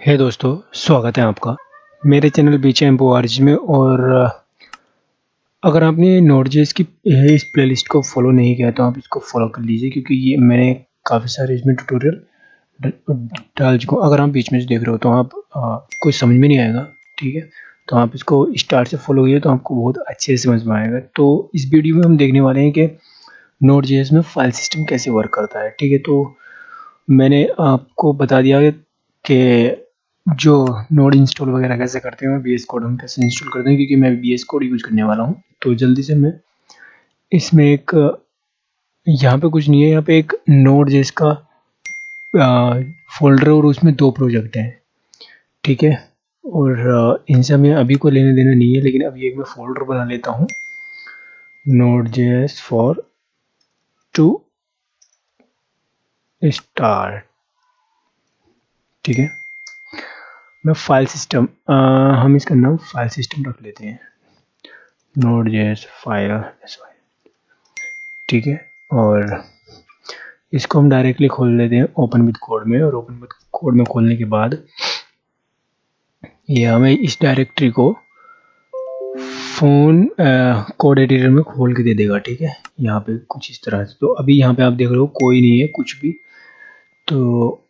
हे दोस्तों, स्वागत है आपका मेरे चैनल BCMPORG में। और अगर आपने नोड.जेएस की इस प्लेलिस्ट को फॉलो नहीं किया तो आप इसको फॉलो कर लीजिए, क्योंकि ये मैंने काफ़ी सारे इसमें ट्यूटोरियल डाल चुका हूँ। अगर आप बीच में से देख रहे हो तो आप कुछ समझ में नहीं आएगा, ठीक है। तो आप इसको स्टार्ट से फॉलो कीजिए तो आपको बहुत अच्छे से समझ में आएगा। तो इस वीडियो में हम देखने वाले हैं कि नोड.जेएस में फाइल सिस्टम कैसे वर्क करता है, ठीक है। तो मैंने आपको बता दिया कि जो नोड इंस्टॉल वगैरह कैसे करते हैं, VS कोड हम कैसे इंस्टॉल करते हैं, क्योंकि मैं VS कोड यूज़ करने वाला हूँ। तो जल्दी से मैं इसमें एक यहाँ पे कुछ नहीं है, यहाँ पे एक नोड.जेएस का फोल्डर और उसमें 2 प्रोजेक्ट हैं, ठीक है। और इनसे हमें अभी कोई लेने देना नहीं है, लेकिन अभी एक मैं फोल्डर बना लेता हूँ, नोड.जेएस फॉर टू स्टार्ट, ठीक है। मैं फाइल सिस्टम हम इसका नाम फाइल सिस्टम रख लेते हैं, नोड.जेएस फाइल, ठीक है। और इसको हम डायरेक्टली खोल लेते हैं ओपन विद कोड में। और ओपन विद कोड में खोलने के बाद ये हमें इस डायरेक्टरी को फ़ोन कोड एडिटर में खोल के दे देगा, ठीक है। यहाँ पे कुछ इस तरह से। तो अभी यहाँ पे आप देख रहे हो कोई नहीं है कुछ भी। तो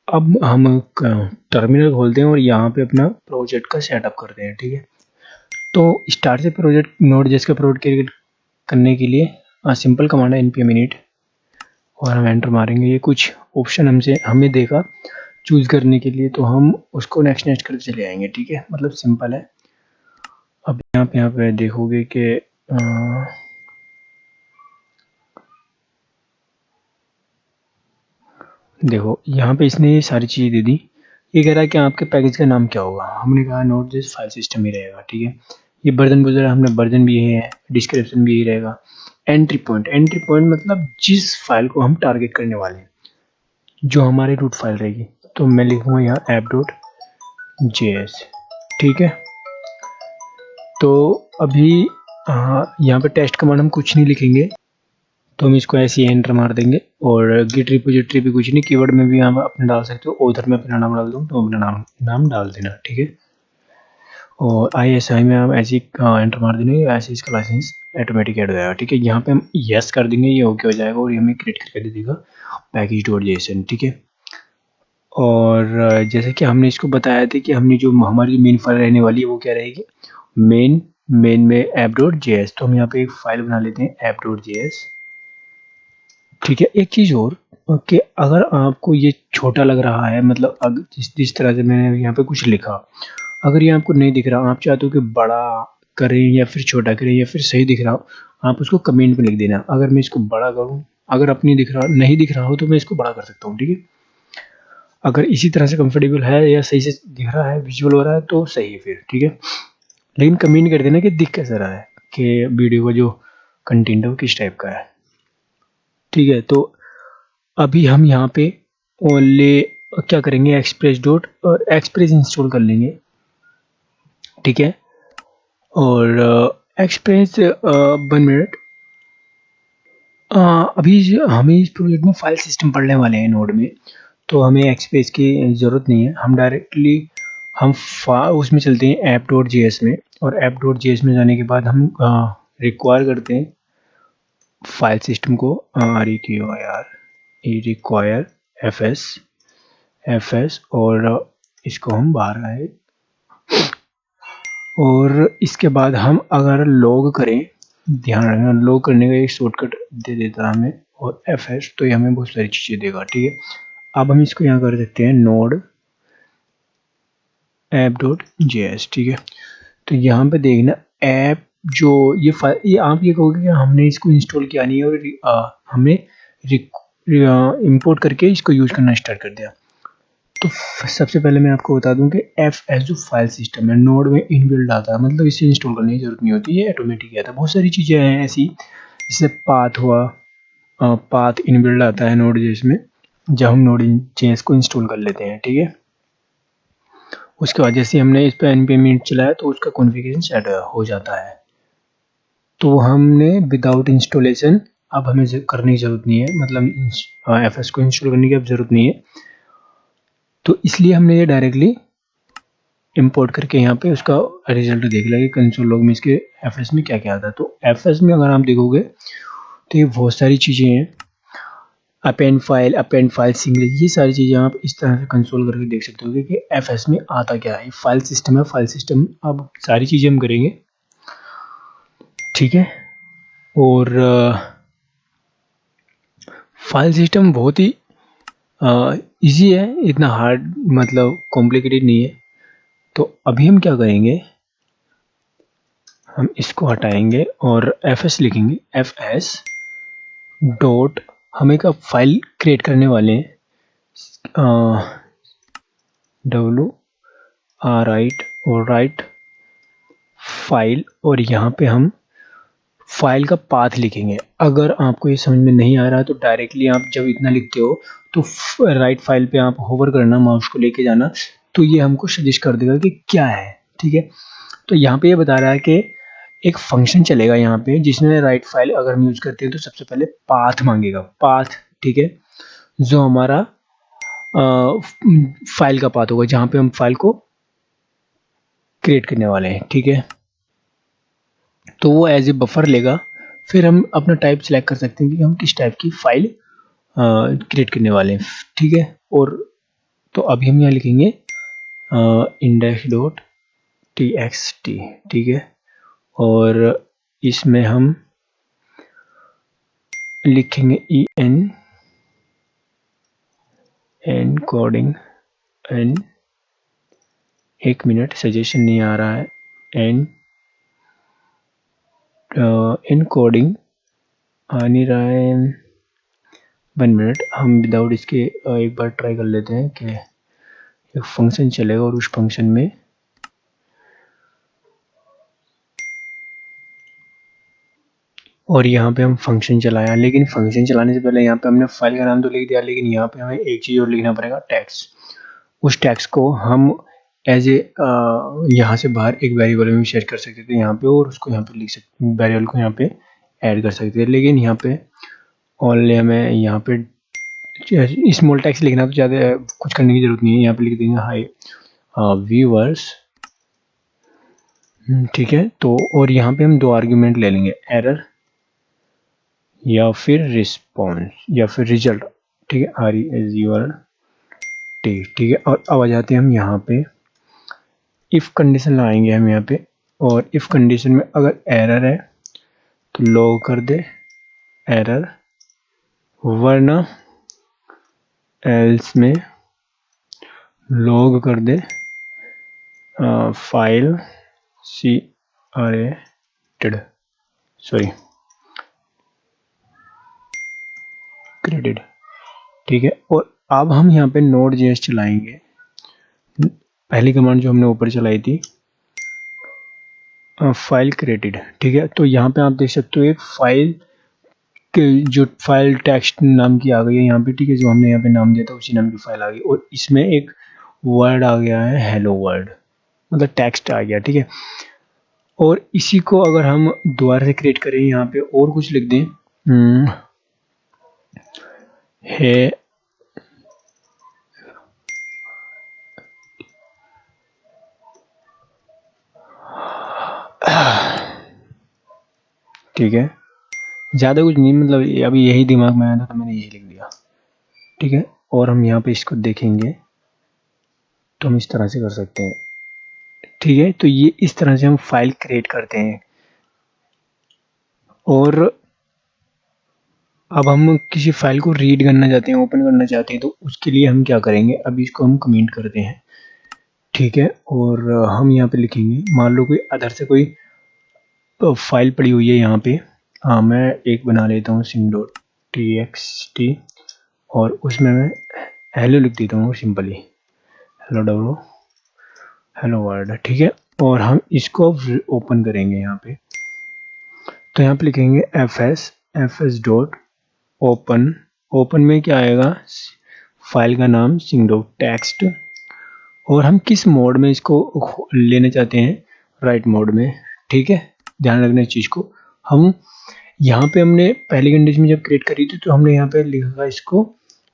अब हम टर्मिनल खोलते हैं और यहाँ पे अपना प्रोजेक्ट का सेटअप करते हैं, ठीक है। तो स्टार्ट से प्रोजेक्ट नोड.जेएस का प्रोजेक्ट क्रिएट करने के लिए सिंपल कमांड है npm init, और हम एंटर मारेंगे। ये कुछ ऑप्शन हमें देगा चूज़ करने के लिए, तो हम उसको नेक्स्ट नेक्स्ट करते चले आएंगे, ठीक है। मतलब सिंपल है। अब यहाँ पे देखोगे कि देखो यहाँ पे इसने ये सारी चीज़ें दे दी। ये कह रहा है कि आपके पैकेज का नाम क्या होगा। हमने कहा नोड.जेएस फाइल सिस्टम ही रहेगा, ठीक है। ये वर्जन वगैरह हमने वर्जन भी है, डिस्क्रिप्शन भी यही रहेगा। एंट्री पॉइंट मतलब जिस फाइल को हम टारगेट करने वाले हैं, जो हमारी रूट फाइल रहेगी। तो मैं लिखूँगा यहाँ app.js, ठीक है। तो अभी यहाँ पे टेस्ट कमांड हम कुछ नहीं लिखेंगे, तो हम इसको ऐसे ही एंटर मार देंगे। और गिट रिपोजिटरी भी कुछ नहीं, कीवर्ड में भी आप अपना डाल सकते हो। ऑथर में अपना नाम डाल दूँ तो अपना नाम डाल देना, ठीक है। और ISI में हम ऐसे ही एंटर मार देंगे, ऐसे इसका लाइसेंस ऑटोमेटिक ऐड हो जाएगा, ठीक है। यहाँ पे हम यस कर देंगे, ये ओके हो जाएगा और ये हमें क्रिएट करके दे देगा package.json, ठीक है। और जैसे कि हमने इसको बताया था कि हमने जो हमारी मेन फाइल रहने वाली है वो क्या रहेगी, मेन में app.js। तो हम यहाँ पे एक फाइल बना लेते हैं app.js, ठीक है। एक चीज़ और कि अगर आपको ये छोटा लग रहा है, मतलब अगर जिस तरह से मैंने यहाँ पे कुछ लिखा, अगर ये आपको नहीं दिख रहा, आप चाहते हो कि बड़ा करें या फिर छोटा करें या फिर सही दिख रहा हो, आप उसको कमेंट में लिख देना। अगर मैं इसको बड़ा करूँ, अगर अपनी नहीं दिख रहा हो तो मैं इसको बड़ा कर सकता हूँ, ठीक है। अगर इसी तरह से कंफर्टेबल है या सही से दिख रहा है, विजुअल हो रहा है तो सही है फिर, ठीक है। लेकिन कमेंट कर देना कि दिख कैसा रहा है, कि वीडियो का जो कंटेंट है वो किस टाइप का है, ठीक है। तो अभी हम यहाँ पे ओनली क्या करेंगे, एक्सप्रेस इंस्टॉल कर लेंगे, ठीक है। और एक्सप्रेस 1 मिनट। अभी हमें इस प्रोजेक्ट में फाइल सिस्टम पढ़ने वाले हैं नोड में, तो हमें एक्सप्रेस की ज़रूरत नहीं है। हम डायरेक्टली उसमें चलते हैं app.js में। और app.js में जाने के बाद हम रिक्वायर करते हैं फाइल सिस्टम को, रिक्वायर fs, और इसको हम बाहर आए। और इसके बाद हम अगर लॉग करें, ध्यान रखना लॉग करने का एक शॉर्टकट दे देता है हमें, और fs, तो ये हमें बहुत सारी चीज़ें देगा, ठीक है। अब हम इसको यहाँ कर सकते हैं नोड app.js, ठीक है। तो यहाँ पे देखना ऐप जो ये फाइल, ये आप ये कहोगे कि हमने इसको इंस्टॉल किया नहीं है और हमने इंपोर्ट करके इसको यूज करना स्टार्ट कर दिया। तो सबसे पहले मैं आपको बता दूं कि fs जो फाइल सिस्टम है नोड में इनबिल्ट आता है, मतलब इसे इंस्टॉल करने की जरूरत नहीं होती, ये ऑटोमेटिक आता है। बहुत सारी चीज़ें हैं ऐसी, जैसे पाथ हुआ, पाथ इनबिल्ट आता है नोड जेएस में, जब हम नोड जेएस को इंस्टॉल कर लेते हैं, ठीक है। उसके बाद जैसे हमने इस पर npm init चलाया तो उसका कॉन्फ़िगरेशन सेट हो जाता है। तो हमने विदाउट इंस्टॉलेशन अब हमें करने की ज़रूरत नहीं है, मतलब fs को इंस्टॉल करने की अब ज़रूरत नहीं है। तो इसलिए हमने ये डायरेक्टली इंपोर्ट करके यहाँ पे उसका रिजल्ट देख लिया कि कंसोल लॉग में इसके एफएस में क्या क्या आता है। तो एफएस में अगर आप देखोगे तो ये बहुत सारी चीज़ें हैं, अपेंड फाइल सिंगल, ये सारी चीज़ें आप इस तरह से कंसोल करके देख सकते हो कि एफएस में आता क्या है। फाइल सिस्टम है, फाइल सिस्टम अब सारी चीज़ें हम करेंगे, ठीक है। और फाइल सिस्टम बहुत ही इजी है, इतना हार्ड मतलब कॉम्प्लिकेटेड नहीं है। तो अभी हम क्या करेंगे, हम इसको हटाएंगे और एफएस लिखेंगे, एफएस डॉट, हम एक फाइल क्रिएट करने वाले हैं, डब्ल्यू आर राइट और राइट फाइल, और यहाँ पे हम फाइल का पाथ लिखेंगे। अगर आपको ये समझ में नहीं आ रहा है तो डायरेक्टली आप जब इतना लिखते हो तो राइट फाइल पे आप होवर करना, माउस को लेके जाना, तो ये हमको सजेस्ट कर देगा कि क्या है, ठीक है। तो यहाँ पे ये बता रहा है कि एक फंक्शन चलेगा यहाँ पे जिसमें राइट फाइल अगर हम यूज करते हैं तो सबसे पहले पाथ मांगेगा, पाथ, ठीक है, जो हमारा फाइल का पाथ होगा जहाँ पे हम फाइल को क्रिएट करने वाले हैं, ठीक है। तो वो एज ए बफर लेगा, फिर हम अपना टाइप सेलेक्ट कर सकते हैं कि हम किस टाइप की फाइल क्रिएट करने वाले हैं, ठीक है। और तो अभी हम यहाँ लिखेंगे index dot T x T, ठीक है, और इसमें हम लिखेंगे ई एन कोडिंग एन, एक मिनट सजेशन नहीं आ रहा है, एन इन कोडिंग आ नहीं रहा है, 1 मिनट, हम विदाउट इसके एक बार ट्राई कर लेते हैं कि एक फंक्शन चलेगा और उस फंक्शन में और यहाँ पे हम फंक्शन चलाया, लेकिन फंक्शन चलाने से पहले यहाँ पे हमने फाइल का नाम तो लिख दिया, लेकिन यहाँ पे हमें एक चीज़ और लिखना पड़ेगा, टैक्स। उस टैक्स को हम एज ए यहाँ से बाहर एक वेरिएबल में शेयर कर सकते थे यहाँ पे, और उसको यहाँ पे लिख सकते, वेरिएबल को यहाँ पे ऐड कर सकते थे, लेकिन यहाँ पे ओनली हमें यहाँ पे स्मॉल टैक्स लिखना, तो ज़्यादा कुछ करने की जरूरत नहीं है। यहाँ पे लिख देंगे हाई व्यूअर्स, ठीक है। तो और यहाँ पे हम 2 आर्ग्यूमेंट ले लेंगे, एरर या फिर रिस्पॉन्स या फिर रिजल्ट, ठीक है, RESULT, ठीक है। और अब आ जाते हैं हम यहाँ पे इफ़ कंडीशन लगाएंगे हम यहाँ पे, और इफ़ कंडीशन में अगर एरर है तो लॉग कर दे एरर, वरना एल्स में लॉग कर दे फाइल क्रिएटेड, सॉरी क्रेडिट, ठीक है। और अब हम यहाँ पे Node.js चलाएंगे, पहली कमांड जो हमने ऊपर चलाई थी फाइल क्रिएटेड, ठीक है। तो यहाँ पे आप देख सकते हो एक फाइल के जो फाइल टेक्स्ट नाम की आ गई है यहाँ पे, ठीक है, जो हमने यहाँ पे नाम दिया था उसी नाम की फाइल आ गई, और इसमें एक वर्ड आ गया है हेलो वर्ड, मतलब टेक्स्ट आ गया, ठीक है। और इसी को अगर हम दोबारा से क्रिएट करें, यहाँ पे और कुछ लिख दें, है ठीक है, ज़्यादा कुछ नहीं, मतलब अभी यही दिमाग में आया था तो मैंने यही लिख दिया, ठीक है। और हम यहाँ पे इसको देखेंगे तो हम इस तरह से कर सकते हैं, ठीक है। तो ये इस तरह से हम फाइल क्रिएट करते हैं। और अब हम किसी फाइल को रीड करना चाहते हैं, ओपन करना चाहते हैं, तो उसके लिए हम क्या करेंगे, अभी इसको हम कमेंट करते हैं, ठीक है। और हम यहाँ पे लिखेंगे, मान लो कोई अदर से कोई फाइल पड़ी हुई है यहाँ पे, हाँ मैं एक बना लेता हूँ sim.txt, और उसमें मैं हेलो लिख देता हूँ सिंपली, हेलो वर्ड, ठीक है। और हम इसको ओपन करेंगे यहाँ पे, तो यहाँ पे लिखेंगे fs डॉट ओपन, ओपन में क्या आएगा, फाइल का नाम sing.txt, और हम किस मोड में इसको लेना चाहते हैं, राइट मोड में, ठीक है। ध्यान रखना इस चीज़ को, हम यहाँ पे हमने पहली कंडीशन में जब क्रिएट करी थी तो हमने यहाँ पे लिखा इसको,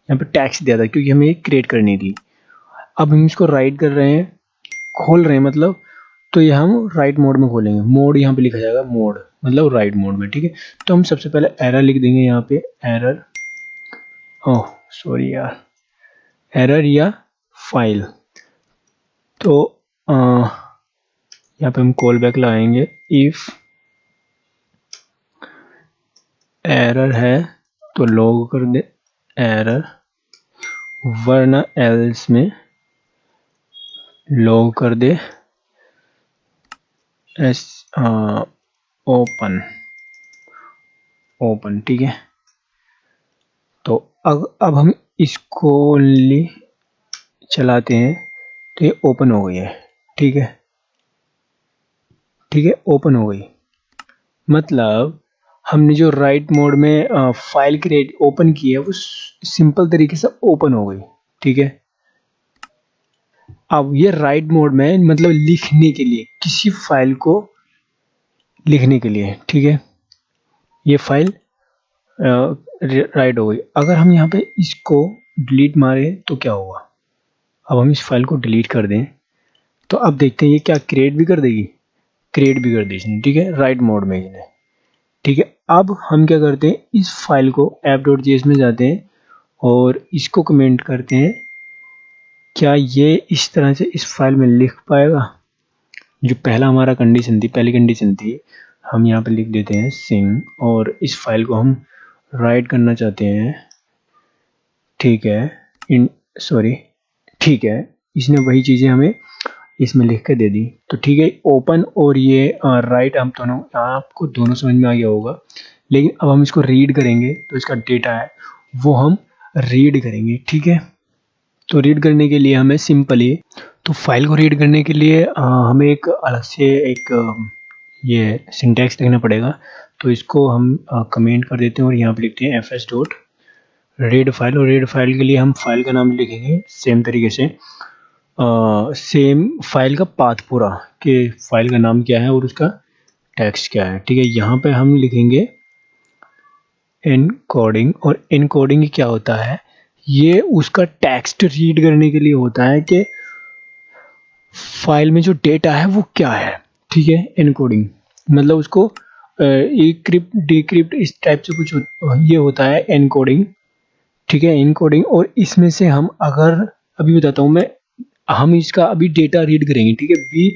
यहाँ पे टैक्स दिया था क्योंकि हमें क्रिएट करनी थी। अब हम इसको राइट कर रहे हैं, खोल रहे हैं मतलब, तो ये हम राइट मोड में खोलेंगे। मोड यहाँ पे लिखा जाएगा, मोड मतलब राइट मोड में, ठीक है। तो हम सबसे पहले एरर लिख देंगे यहाँ पे, एरर, ओह सॉरी यार, एरर या फाइल। तो यहाँ पे हम कॉल बैक लगाएंगे, इफ एरर है तो लॉग कर दे एरर, वरना एल्स में लॉग कर दे एस ओपन, ओपन, ठीक है। तो अब हम इसको चलाते हैं तो ये ओपन हो गई है, ठीक है, ठीक है, ओपन हो गई। मतलब हमने जो राइट मोड में फाइल क्रिएट ओपन की है वो सिंपल तरीके से ओपन हो गई, ठीक है। अब ये राइट मोड में मतलब लिखने के लिए, किसी फाइल को लिखने के लिए, ठीक है, ये फाइल राइट हो गई। अगर हम यहाँ पे इसको डिलीट मारे तो क्या होगा? अब हम इस फाइल को डिलीट कर दें तो अब देखते हैं ये क्या क्रिएट भी कर देगी, क्रिएट भी कर दी इसने, ठीक है, राइट मोड में इसने, ठीक है। अब हम क्या करते हैं, इस फाइल को app.js में जाते हैं और इसको कमेंट करते हैं, क्या ये इस तरह से इस फाइल में लिख पाएगा? जो पहला हमारा कंडीशन थी, पहली कंडीशन थी, हम यहाँ पे लिख देते हैं सिंग, और इस फाइल को हम राइट करना चाहते हैं, ठीक है, इन सॉरी, ठीक है, इसने वही चीज़ें हमें इसमें लिख के दे दी। तो ठीक है, ओपन और ये राइट हम दोनों, आपको दोनों समझ में आ गया होगा। लेकिन अब हम इसको रीड करेंगे तो इसका डेटा है वो हम रीड करेंगे, ठीक है। तो रीड करने के लिए हमें सिंपली, तो फाइल को रीड करने के लिए हमें एक अलग से एक ये सिंटैक्स लिखना पड़ेगा। तो इसको हम कमेंट कर देते हैं और यहाँ पे लिखते हैं fs डॉट रीड फाइल, और रीड फाइल के लिए हम फाइल का नाम लिखेंगे सेम तरीके से, सेम फाइल का पाथ पूरा, कि फाइल का नाम क्या है और उसका टेक्स्ट क्या है, ठीक है। यहाँ पे हम लिखेंगे एनकोडिंग, और एनकोडिंग क्या होता है, ये उसका टेक्स्ट रीड करने के लिए होता है कि फाइल में जो डेटा है वो क्या है, ठीक है। एनकोडिंग मतलब उसको क्रिप्ट डिक्रिप्ट इस टाइप से कुछ ये होता है एनकोडिंग, ठीक है, एनकोडिंग। और इसमें से हम अगर, अभी बताता हूँ मैं, हम इसका अभी डेटा रीड करेंगे, ठीक है, बी,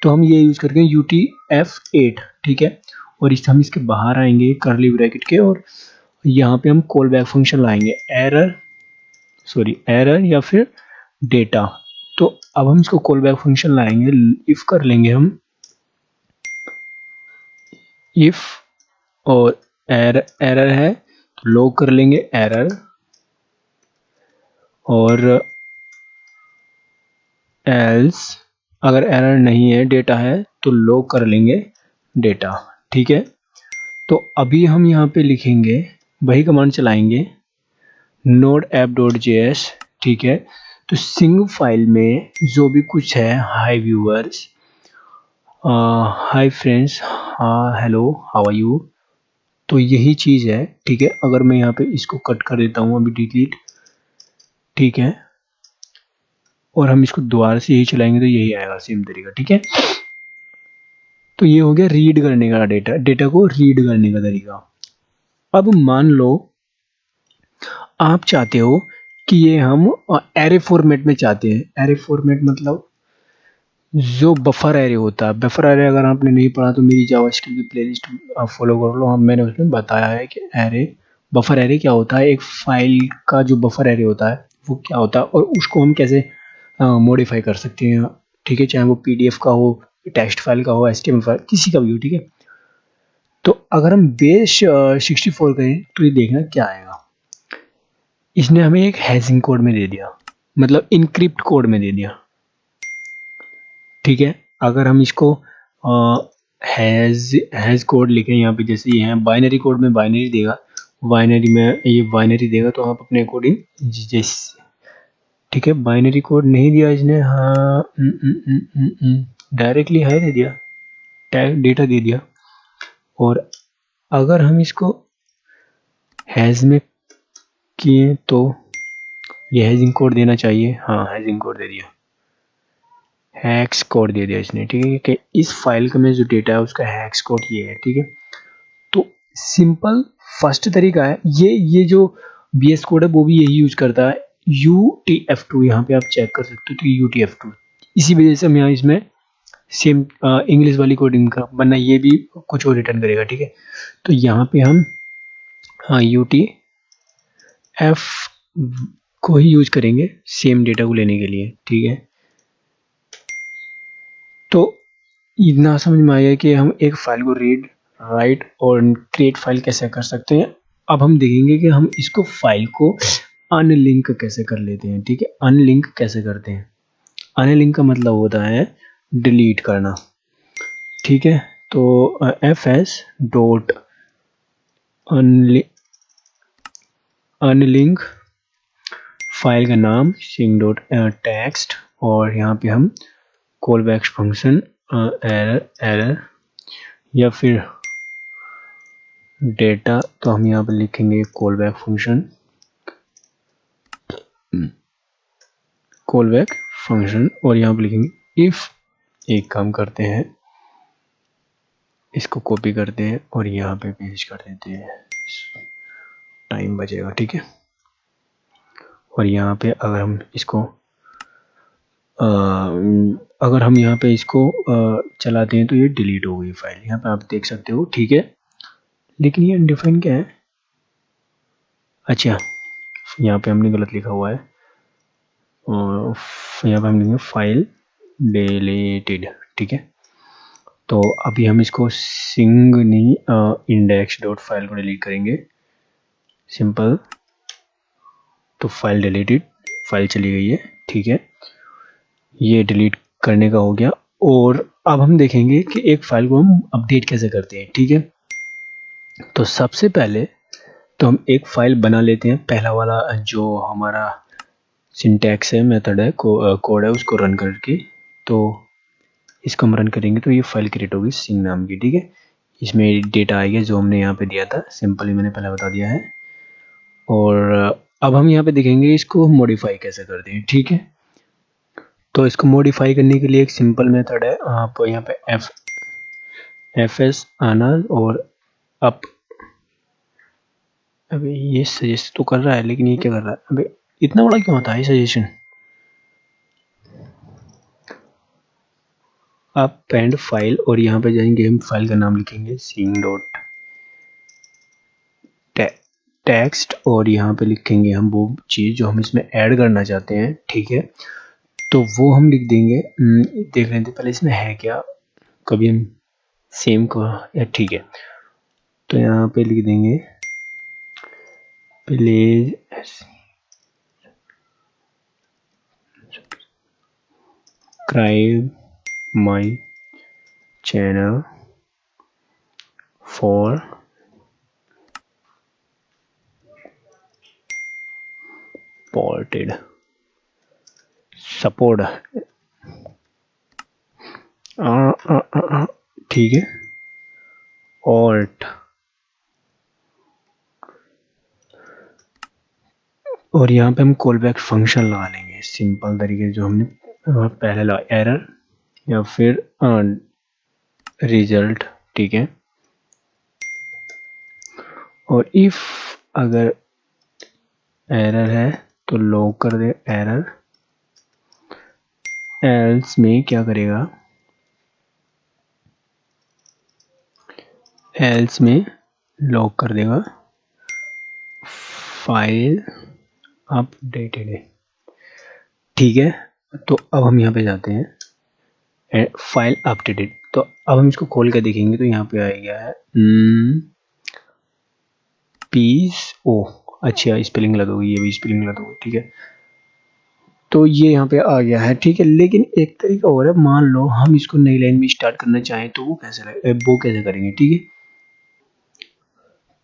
तो हम ये यूज़ करेंगे UTF-8, ठीक है। और हम इसके बाहर आएंगे करली ब्रैकेट के, और यहाँ पे हम कॉल बैक फंक्शन लाएंगे, एरर, सॉरी एरर या फिर डेटा। तो अब हम इसको कॉल बैक फंक्शन लाएंगे, इफ कर लेंगे हम, इफ, और एरर है तो लॉग कर लेंगे एरर, और एल्स अगर एरर नहीं है डेटा है तो लॉग कर लेंगे डेटा, ठीक है। तो अभी हम यहाँ पे लिखेंगे, वही कमांड चलाएंगे, नोड app.js, ठीक है। तो सिंग फाइल में जो भी कुछ है, hi viewers, hi friends, hello, how are you, तो यही चीज़ है, ठीक है। अगर मैं यहाँ पे इसको कट कर देता हूँ अभी, डिलीट, ठीक है, और हम इसको दोबारा से यही चलाएंगे तो यही आएगा सेम तरीका, ठीक है। तो ये हो गया रीड करने का डेटा, डेटा को रीड करने का तरीका। अब मान लो आप चाहते हो कि ये हम एरे फॉर्मेट में चाहते हैं। एरे फॉर्मेट मतलब जो बफर एरे होता है, बफर एरे अगर आपने नहीं पढ़ा तो मेरी जावास्क्रिप्ट की प्लेलिस्ट फॉलो कर लो, हम मैंने उसमें बताया है कि एरे, बफर एरे क्या होता है, एक फाइल का जो बफर एरे होता है वो क्या होता है, और उसको हम कैसे मॉडिफाई कर सकते हैं, ठीक है, चाहे वो PDF का हो, टेक्स्ट फाइल का हो, HTML फाइल, किसी का भी हो, ठीक है। तो अगर हम बेस 64 करें तो ये देखना क्या आएगा, इसने हमें एक हैशिंग कोड में दे दिया, मतलब इनक्रिप्ट कोड में दे दिया, ठीक है। अगर हम इसको हैज कोड लिखें यहाँ पे, जैसे ये है बाइनरी कोड में बाइनरी देगा, बाइनरी में ये बाइनरी देगा, तो आप अपने अकॉर्डिंग जिस, ठीक है, बाइनरी कोड नहीं दिया इसने, हाँ, डायरेक्टली है दे दिया, टैग डेटा दे दिया। और अगर हम इसको हैज में किए तो ये हैजिंग कोड देना चाहिए, हाँ हैजिंग कोड दे दिया, हैक्स कोड दे दिया इसने, ठीक है, कि इस फाइल का में जो डेटा है उसका हैक्स कोड ये है, ठीक है। तो सिंपल फर्स्ट तरीका है ये जो BS कोड है वो भी यही यूज करता है, UTF-2, यहाँ पे आप चेक कर सकते हो, तो UTF-2, इसी वजह से हम यहाँ इसमें सेम इंग्लिश वाली कोडिंग का, वरना ये भी कुछ और रिटर्न करेगा, ठीक है। तो यहाँ पे हम हाँ UTF को ही यूज करेंगे सेम डेटा को लेने के लिए, ठीक है। तो इतना समझ में आया कि हम एक फाइल को रीड, राइट और क्रिएट फाइल कैसे कर सकते हैं। अब हम देखेंगे कि हम इसको फाइल को अनलिंक कैसे कर लेते हैं, ठीक है। अनलिंक कैसे करते हैं, अनलिंक का मतलब होता है डिलीट करना, ठीक है। तो fs डॉट अनलिंक, फाइल का नाम सिंग डॉट टेक्स्ट, और यहाँ पे हम कॉल बैक फंक्शन एरर या फिर डेटा, तो हम यहाँ पे लिखेंगे कॉल बैक फंक्शन, और यहाँ पे लिखेंगे इफ। एक काम करते हैं, इसको कॉपी करते हैं और यहाँ पे पेस्ट कर देते हैं, टाइम बचेगा, ठीक है। और यहाँ पे अगर हम इसको अगर हम यहाँ पे इसको चलाते हैं तो ये डिलीट हो गई फाइल, यहाँ पे आप देख सकते हो, ठीक है। लेकिन ये अनडिफाइन क्या है, अच्छा यहाँ पे हमने गलत लिखा हुआ है, और यहाँ पे हम लिखेंगे फाइल डिलीटेड, ठीक है। तो अभी हम इसको सिंग नहीं इंडेक्स डॉट फाइल को डिलीट करेंगे, सिंपल। तो फाइल डिलीटेड, फाइल चली गई है, ठीक है, ये डिलीट करने का हो गया। और अब हम देखेंगे कि एक फाइल को हम अपडेट कैसे करते हैं, ठीक है। तो सबसे पहले तो हम एक फाइल बना लेते हैं, पहला वाला जो हमारा सिंटैक्स है, मेथड है, कोड है, उसको रन करके, तो इसको हम रन करेंगे तो ये फाइल क्रिएट होगी सिंग नाम की, ठीक है। इसमें डेटा आएगा जो हमने यहाँ पे दिया था, सिंपली मैंने पहले बता दिया है। और अब हम यहाँ पे देखेंगे इसको मॉडिफाई कैसे करते हैं, ठीक है। तो इसको मॉडिफाई करने के लिए एक सिंपल मेथड है, आप यहाँ पे fs आना और अप, अबे ये सजेस्ट तो कर रहा है लेकिन ये क्या कर रहा है, अबे इतना बड़ा क्यों आता है सजेशन। आप पेंड फाइल, और यहाँ पे जाएंगे, हम फाइल का नाम लिखेंगे सिंग डॉट टेक्स्ट, और यहाँ पे लिखेंगे हम वो चीज़ जो हम इसमें ऐड करना चाहते हैं, ठीक है। तो वो हम लिख देंगे, देख लेते हैं पहले इसमें है क्या, कभी हम सेम को, या ठीक है। तो यहाँ पे लिख देंगे please subscribe my channel for support, ठीक है। और यहाँ पे हम कॉल बैक फंक्शन लगा लेंगे सिंपल तरीके से, जो हमने पहले लगा, एरर या फिर रिजल्ट, ठीक है। और इफ अगर एरर है तो लॉग कर दे एरर, एल्स में क्या करेगा, एल्स में लॉग कर देगा फाइल अपडेटेड है, ठीक है। तो अब हम यहाँ पे जाते हैं फाइल अपडेटेड, तो अब हम इसको खोल के देखेंगे तो यहाँ पे आ गया है पीस ओ, अच्छा स्पेलिंग गलत होगी, ये भी स्पेलिंग गलत होगी, ठीक है। तो ये यहाँ पे आ गया है, ठीक है। लेकिन एक तरीका और है, मान लो हम इसको नई लाइन में स्टार्ट करना चाहें तो वो कैसे करेंगे, ठीक है।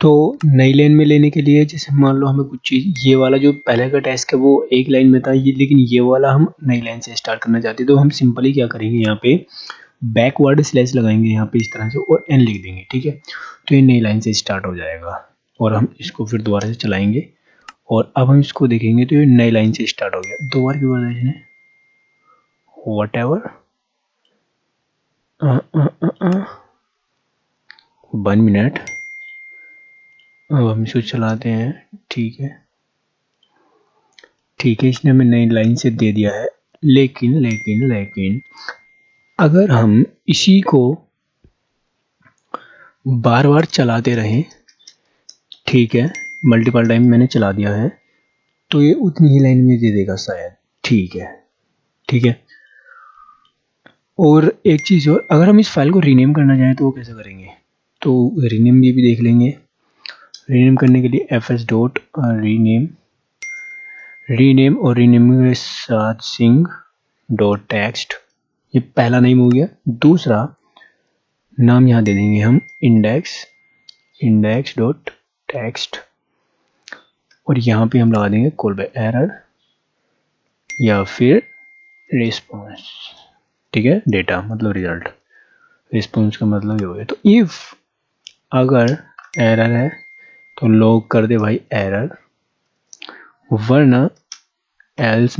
तो नई लाइन में लेने के लिए, जैसे मान लो हमें कुछ चीज़, ये वाला जो पहले का टास्क है वो एक लाइन में था, ये लेकिन ये वाला हम नई लाइन से स्टार्ट करना चाहते हैं, तो हम सिंपली क्या करेंगे, यहाँ पे बैकवर्ड स्लैश लगाएंगे यहाँ पे इस तरह से, और एन लिख देंगे, ठीक है। तो ये नई लाइन से स्टार्ट हो जाएगा, और हम इसको फिर दोबारा से चलाएंगे और अब हम इसको देखेंगे तो ये नई लाइन से स्टार्ट हो गया। 2 बार क्यों कर दिया इसने, वट एवर, 1 मिनट। अब हम इसको चलाते हैं। ठीक है, इसने हमें नई लाइन से दे दिया है। लेकिन अगर हम इसी को बार बार चलाते रहें, ठीक है, मल्टीपल टाइम मैंने चला दिया है, तो ये उतनी ही लाइन में दे देगा शायद। ठीक है। और एक चीज़ और, अगर हम इस फाइल को रीनेम करना चाहें तो वो कैसे करेंगे, तो रीनेम भी देख लेंगे। रीनेम करने के लिए fs डॉट रीनेम और रीनेम के साथ सिंग डॉट टेक्स्ट, ये पहला नेम हो गया। दूसरा नाम यहाँ दे देंगे हम इंडेक्स डॉट टेक्स्ट, और यहाँ पे हम लगा देंगे कॉल बाय एरर या फिर रिस्पॉन्स। ठीक है, डेटा मतलब रिजल्ट, रिस्पॉन्स का मतलब ये हो गया। तो इफ अगर एरर है तो लॉग कर दे भाई एरर, वरना एल्स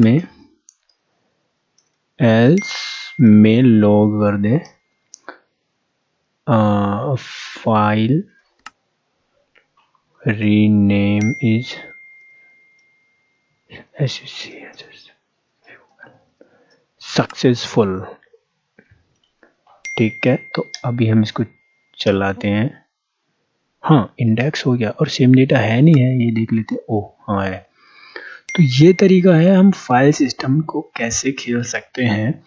में लॉग कर दे फाइल रीनेम इज सक्सेसफुल। ठीक है, तो अभी हम इसको चलाते हैं। हाँ, इंडेक्स हो गया और सेम डेटा है नहीं है, ये देख लेते हैं। ओह हाँ है। तो ये तरीका है हम फाइल सिस्टम को कैसे खेल सकते हैं,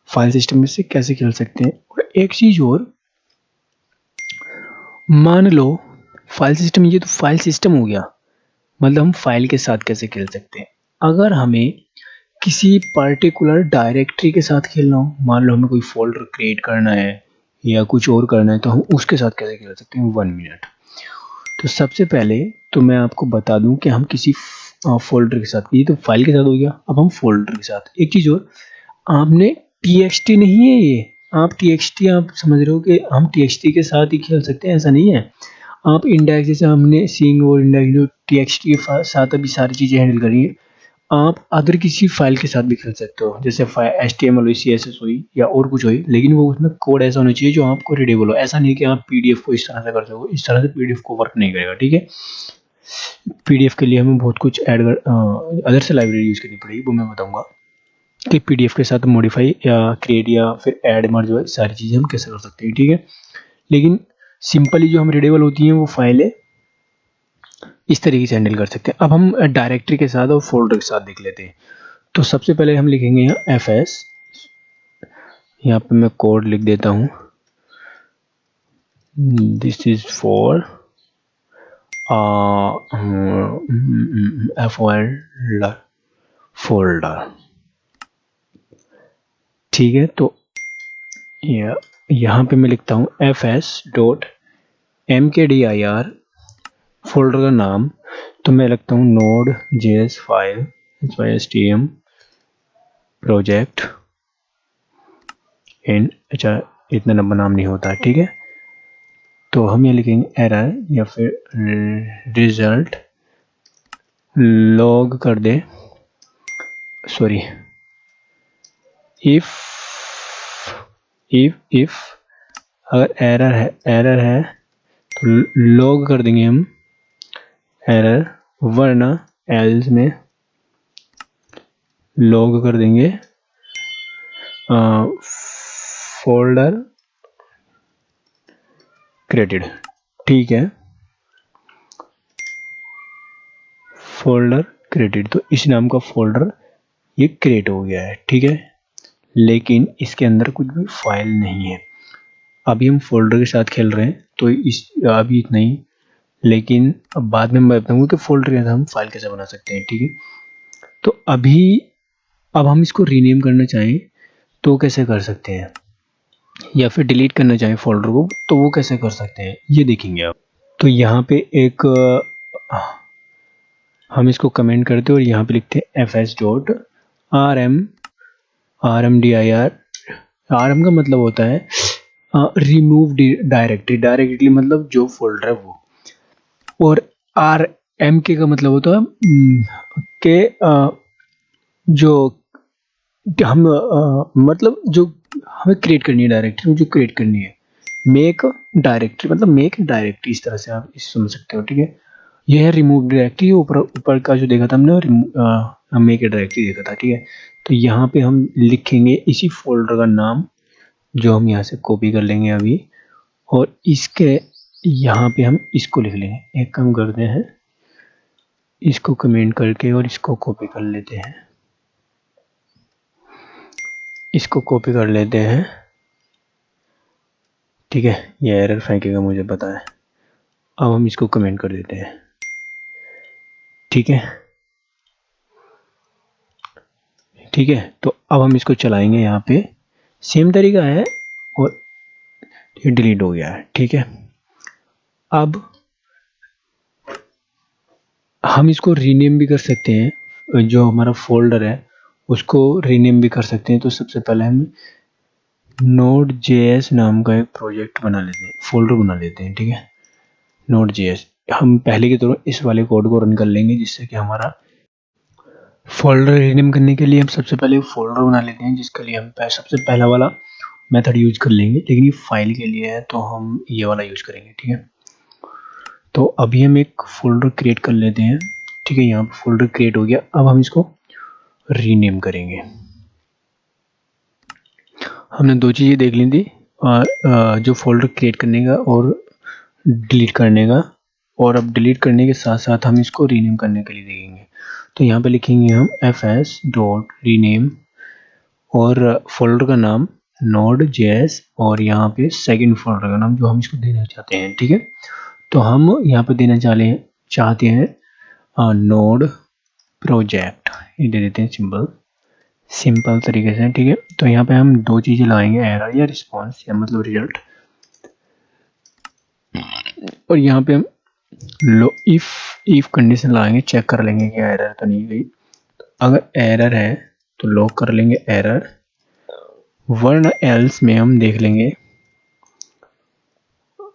फाइल सिस्टम में से कैसे खेल सकते हैं। और एक चीज और, मान लो फाइल सिस्टम, ये तो फाइल सिस्टम हो गया, मतलब हम फाइल के साथ कैसे खेल सकते हैं। अगर हमें किसी पर्टिकुलर डायरेक्टरी के साथ खेलना हो, मान लो हमें कोई फोल्डर क्रिएट करना है या कुछ और करना है, तो हम उसके साथ कैसे खेल सकते हैं। 1 मिनट। तो सबसे पहले तो मैं आपको बता दूं कि हम किसी फोल्डर के साथ, ये तो फाइल के साथ हो गया, अब हम फोल्डर के साथ। एक चीज़ और, आपने txt नहीं है ये, आप txt आप समझ रहे हो कि हम txt के साथ ही खेल सकते हैं, ऐसा नहीं है। आप इंडेक्स, जैसे हमने सिंग और इंडेक्स जो txt के साथ अभी सारी चीज़ें हैंडल करी है, आप अदर किसी फाइल के साथ भी खेल सकते हो, जैसे HTML हुई, CSS हुई या और कुछ हुई, लेकिन वो उसमें कोड ऐसा होना चाहिए जो आपको रीडेबल हो। ऐसा नहीं कि आप PDF को इस तरह से कर सको, इस तरह से PDF को वर्क नहीं करेगा। ठीक है, PDF के लिए हमें बहुत कुछ अदर से लाइब्रेरी यूज़ करनी पड़ेगी, वो मैं बताऊँगा कि PDF के साथ मॉडिफाई या क्रिएट या फिर ऐड मर्ज जो है, सारी चीज़ें हम कैसे कर सकते हैं। ठीक है, लेकिन सिंपली जो हम रीडेबल होती हैं वो फाइलें इस तरीके से हैंडल कर सकते हैं। अब हम डायरेक्टरी के साथ और फोल्डर के साथ देख लेते हैं। तो सबसे पहले हम लिखेंगे यहाँ fs, यहाँ पे मैं कोड लिख देता हूँ, दिस इज फॉर फोल्डर। ठीक है, तो यहाँ पे मैं लिखता हूँ fs डॉट mkdir, फोल्डर का नाम तो मैं लिखता हूँ node.js file htm project in, अच्छा इतना लंबा नाम नहीं होता। ठीक है, तो हम ये लिखेंगे एरर या फिर रिजल्ट लॉग कर दे, सॉरी इफ अगर एरर है तो लॉग कर देंगे हम एरर, वरना एल्स में लॉग कर देंगे फोल्डर क्रिएटेड। ठीक है, फोल्डर क्रिएटेड, तो इस नाम का फोल्डर ये क्रिएट हो गया है। ठीक है, लेकिन इसके अंदर कुछ भी फाइल नहीं है। अभी हम फोल्डर के साथ खेल रहे हैं तो इस अभी इतना ही, लेकिन अब बाद में मैं बताऊंगा कि फोल्डर के साथ हम फाइल कैसे बना सकते हैं। ठीक है, तो अब हम इसको रीनेम करना चाहें तो कैसे कर सकते हैं, या फिर डिलीट करना चाहें फोल्डर को तो वो कैसे कर सकते हैं, ये देखेंगे आप। तो यहाँ पे एक हम इसको कमेंट करते हैं और यहाँ पे लिखते हैं fs डॉट rmdir। rm का मतलब होता है रिमूव डायरेक्टरी, मतलब जो फोल्डर है वो, और एम के का मतलब होता है के जो हम मतलब जो हमें क्रिएट करनी है डायरेक्टरी, जो क्रिएट करनी है। मेक डायरेक्टरी मतलब मेक डायरेक्टरी, इस तरह से आप इसे समझ सकते हो, ठीक है। ये है रिमूव डायरेक्टरी, ऊपर ऊपर का जो देखा था हमने मेक डायरेक्टरी देखा था, ठीक है। तो यहाँ पे हम लिखेंगे इसी फोल्डर का नाम, जो हम यहाँ से कॉपी कर लेंगे अभी, और इसके यहाँ पे हम इसको लिख लेंगे। एक काम करते हैं, इसको कमेंट करके और इसको कॉपी कर लेते हैं, इसको कॉपी कर लेते हैं, ठीक है। ये एरर फेंकेगा मुझे पता है। अब हम इसको कमेंट कर देते हैं, ठीक है, ठीक है। तो अब हम इसको चलाएंगे, यहाँ पे सेम तरीका है, और ये डिलीट हो गया है, ठीक है। अब हम इसको रीनेम भी कर सकते हैं, जो हमारा फोल्डर है उसको रीनेम भी कर सकते हैं। तो सबसे पहले हम Node.js नाम का एक प्रोजेक्ट बना लेते हैं, फोल्डर बना लेते हैं, ठीक है। Node.js हम पहले की तरह इस वाले कोड को रन कर लेंगे, जिससे कि हमारा फोल्डर रीनेम करने के लिए हम सबसे पहले फोल्डर बना लेते हैं, जिसके लिए हम सबसे पहला वाला मेथड यूज कर लेंगे, लेकिन ये फाइल के लिए है तो हम ये वाला यूज करेंगे, ठीक है। तो अभी हम एक फोल्डर क्रिएट कर लेते हैं, ठीक है। यहाँ पर फोल्डर क्रिएट हो गया। अब हम इसको रीनेम करेंगे। हमने दो चीज़ें देख ली थी, जो फोल्डर क्रिएट करने का और डिलीट करने का, और अब डिलीट करने के साथ साथ हम इसको रीनेम करने के लिए देखेंगे। तो यहाँ पे लिखेंगे हम fs.rename और फोल्डर का नाम Node.js, और यहाँ पे सेकंड फोल्डर का नाम जो हम इसको देना चाहते हैं, ठीक है। तो हम यहाँ पे देना चाहते हैं नोड प्रोजेक्ट, ये दे देते हैं सिंपल तरीके से, ठीक है। तो यहाँ पे हम दो चीज़ें लगाएंगे, एरर या रिस्पॉन्स, या मतलब रिजल्ट, और यहाँ पे हम इफ कंडीशन लगाएंगे, चेक कर लेंगे कि एरर तो नहीं गई। अगर एरर है तो लॉक कर लेंगे एरर, वरना एल्स में हम देख लेंगे,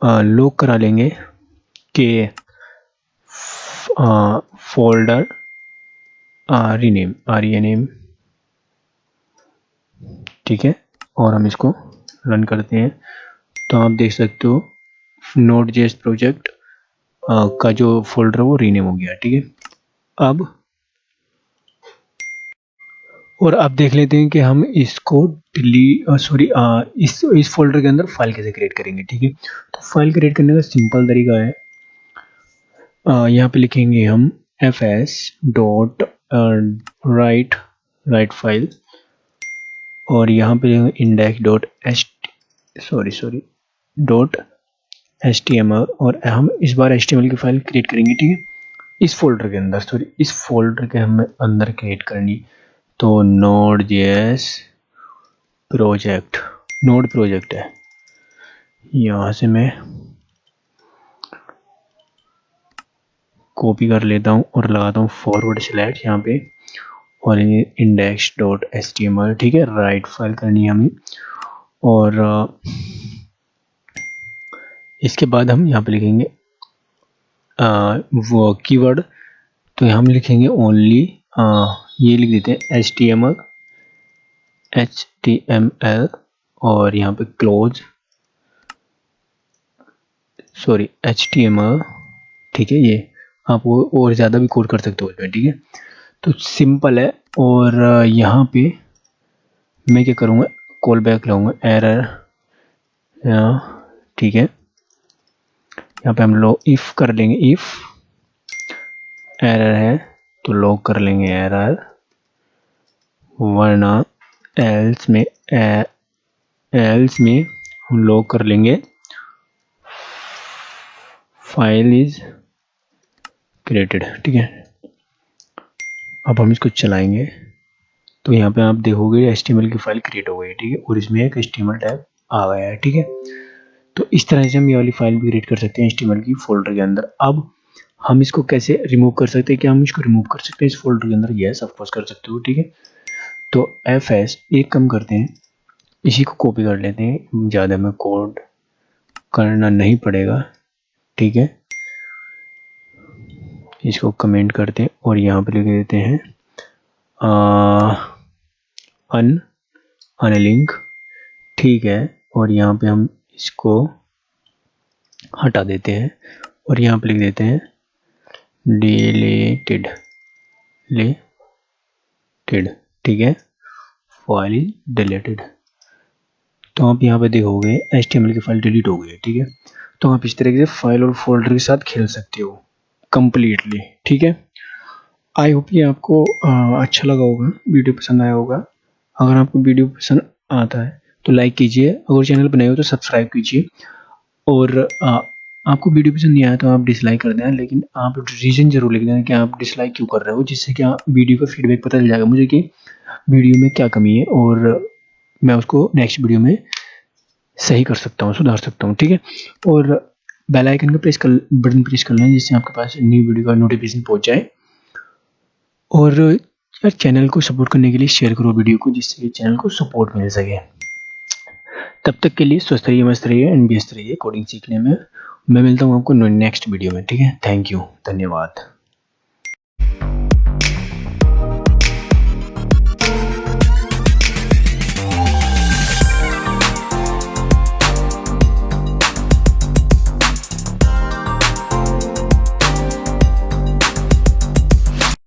लॉक करा लेंगे कि फोल्डर रीनेम rename, ठीक है। और हम इसको रन करते हैं, तो आप देख सकते हो Node.js प्रोजेक्ट का जो फोल्डर वो रीनेम हो गया, ठीक है। अब देख लेते हैं कि हम इसको इस फोल्डर के अंदर फाइल कैसे क्रिएट करेंगे, ठीक है। तो फाइल क्रिएट करने का सिंपल तरीका है, यहाँ पे लिखेंगे हम fs डॉट राइट फाइल, और यहाँ पे इंडेक्स डॉट html, और हम इस बार html की फाइल क्रिएट करेंगे, ठीक है। इस फोल्डर के अंदर इस फोल्डर के हमें अंदर क्रिएट करनी, तो Node.js नोड प्रोजेक्ट है। यहाँ से मैं कॉपी कर लेता हूँ और लगाता हूँ फॉरवर्ड स्लैश यहाँ पे, और इंडेक्स डॉट html, ठीक है। राइट फाइल करनी है हमें, और इसके बाद हम यहाँ पे लिखेंगे वो कीवर्ड, तो हम लिखेंगे ओनली, ये लिख देते हैं html, और यहाँ पे क्लोज html, ठीक है। ये आप और ज़्यादा भी कोड कर सकते हो इसमें, ठीक है। तो सिंपल है, और यहाँ पे मैं क्या करूँगा, कॉल बैक लाऊंगा एरर, ठीक है। यहाँ पे हम इफ कर लेंगे, इफ एरर है तो लॉक कर लेंगे एरर, वरना एल्स में हम लॉक कर लेंगे फाइल इज क्रिएटेड, ठीक है। अब हम इसको चलाएंगे, तो यहाँ पे आप देखोगे HTML की फाइल क्रिएट हो गई है, ठीक है, और इसमें एक HTML टैग आ गया है, ठीक है। तो इस तरह से हम ये वाली फाइल भी क्रिएट कर सकते हैं HTML की फोल्डर के अंदर। अब हम इसको कैसे रिमूव कर सकते हैं, क्या हम इसको रिमूव कर सकते हैं इस फोल्डर के अंदर? यस ऑफ कोर्स कर सकते हो, ठीक है। तो fs एक कम करते हैं, इसी को कॉपी कर लेते हैं, ज़्यादा में कोड करना नहीं पड़ेगा, ठीक है। इसको कमेंट करते हैं और यहाँ पे लिख देते हैं अनलिंक, ठीक है। और यहाँ पे हम इसको हटा देते हैं और यहाँ पे लिख देते हैं डिलीटेड, ठीक है, फाइल इज डिलीटेड। तो आप यहाँ पे देखोगे HTML की फाइल डिलीट हो गई है, ठीक है। तो आप इस तरीके से फाइल और फोल्डर के साथ खेल सकते हो कंप्लीटली, ठीक है। आई होप ये आपको अच्छा लगा होगा, वीडियो पसंद आया होगा। अगर आपको वीडियो पसंद आता है तो लाइक कीजिए, अगर चैनल पर नए हो तो सब्सक्राइब कीजिए। और आपको वीडियो पसंद नहीं आया तो आप डिसलाइक कर देना, लेकिन आप रीज़न ज़रूर लिख देना कि आप डिसलाइक क्यों कर रहे हो, जिससे क्या वीडियो का फीडबैक पता चल जाएगा मुझे कि वीडियो में क्या कमी है और मैं उसको नेक्स्ट वीडियो में सही कर सकता हूँ, सुधार सकता हूँ, ठीक है। और बेल आइकन का बटन प्रेस कर लें, जिससे आपके पास न्यू वीडियो का नोटिफिकेशन पहुँच जाए। और यार चैनल को सपोर्ट करने के लिए शेयर करो वीडियो को, जिससे चैनल को सपोर्ट मिल सके। तब तक के लिए स्वस्थ रहिए, मस्त रहिए एंड व्यस्त रहिए कोडिंग सीखने में। मैं मिलता हूँ आपको नेक्स्ट वीडियो में, ठीक है। थैंक यू, धन्यवाद।